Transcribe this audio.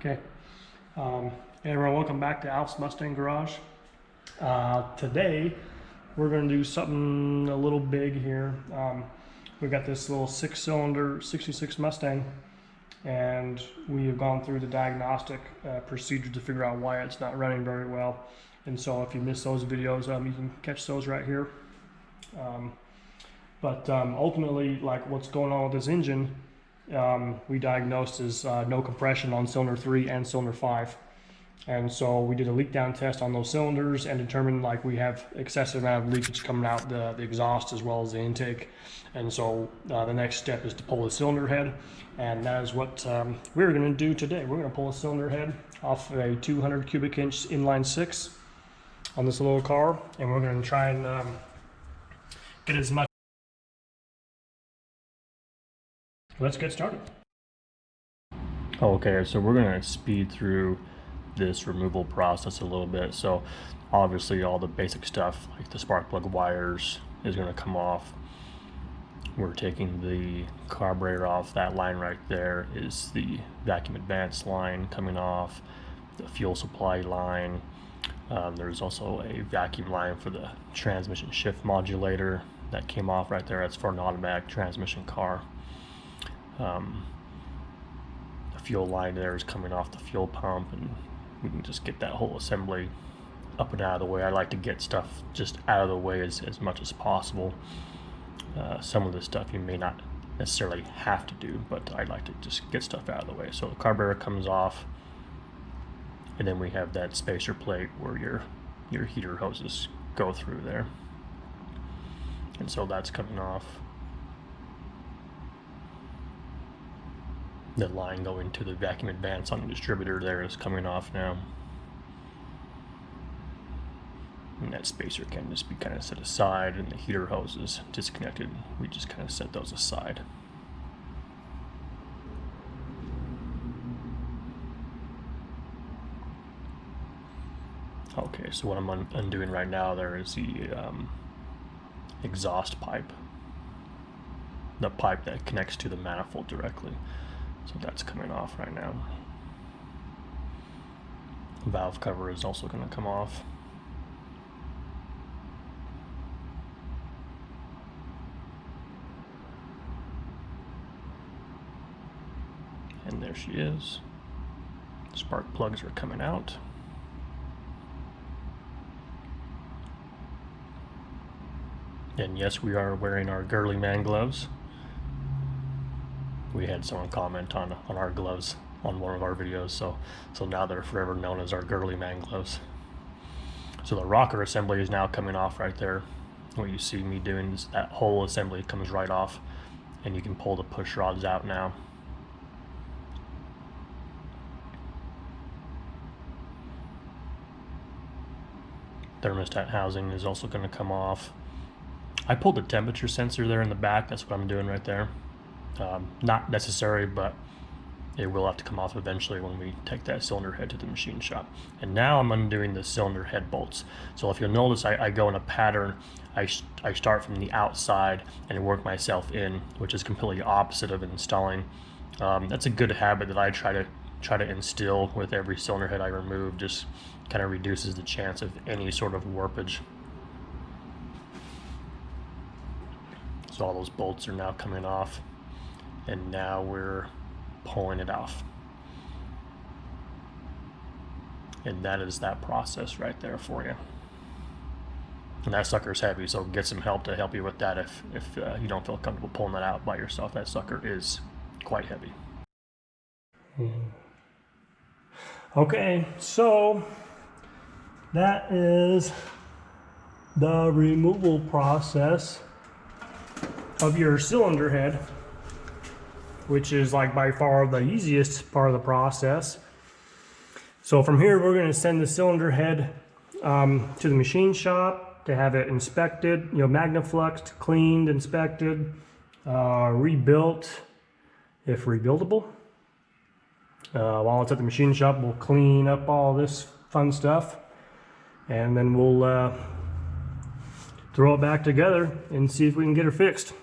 Okay. Hey everyone, welcome back to Alf's Mustang Garage. Today we're going to do something a little big here. We've got this little 6-cylinder 66 Mustang, and we have gone through the diagnostic procedure to figure out why it's not running very well. And so if you missed those videos, you can catch those right here. Ultimately, like what's going on with this engine, we diagnosed as no compression on cylinder 3 and cylinder 5. And so we did a leak down test on those cylinders and determined like we have excessive amount of leakage coming out the exhaust as well as the intake. And so the next step is to pull the cylinder head, and that is what we're going to do today. We're going to pull a cylinder head off a 200 cubic inch inline 6 on this little car, and we're going to try and get as much. Let's get started. Okay, so we're going to speed through this removal process a little bit. So obviously all the basic stuff like the spark plug wires is going to come off. We're taking the carburetor off. That line right there is the vacuum advance line coming off, the fuel supply line. There's also a vacuum line for the transmission shift modulator that came off right there. That's for an automatic transmission car. The fuel line there is coming off the fuel pump, and we can just get that whole assembly up and out of the way. I like to get stuff just out of the way as much as possible. Some of the stuff you may not necessarily have to do, but I like to just get stuff out of the way. So the carburetor comes off, and then we have that spacer plate where your heater hoses go through there, and so that's coming off. The line going to the vacuum advance on the distributor there is coming off now, and that spacer can just be kind of set aside, and the heater hose is disconnected. We just kind of set those aside. Okay, so what I'm undoing right now there is the exhaust pipe, the pipe that connects to the manifold directly. So that's coming off right now. Valve cover is also going to come off. And there she is. Spark plugs are coming out. And yes, we are wearing our girly man gloves. We had someone comment on our gloves on one of our videos, so now they're forever known as our girly man gloves. So the rocker assembly is now coming off right there. What you see me doing is that whole assembly comes right off, and you can pull the push rods out now. Thermostat housing is also going to come off. I pulled the temperature sensor there in the back. That's what I'm doing right there. Not necessary, but it will have to come off eventually when we take that cylinder head to the machine shop. And now I'm undoing the cylinder head bolts. So if you'll notice, I go in a pattern. I start from the outside and work myself in, which is completely opposite of installing. That's a good habit that I try to instill with every cylinder head I remove. Just kind of reduces the chance of any sort of warpage. So all those bolts are now coming off, and now we're pulling it off. And that is that process right there for you. And that sucker's heavy, so get some help to help you with that if you don't feel comfortable pulling that out by yourself. That sucker is quite heavy. Okay, so that is the removal process of your cylinder head, which is like by far the easiest part of the process. So from here we're going to send the cylinder head to the machine shop to have it inspected, magnafluxed, cleaned, inspected, rebuilt if rebuildable. While it's at the machine shop, we'll clean up all this fun stuff, and then we'll throw it back together and see if we can get her fixed.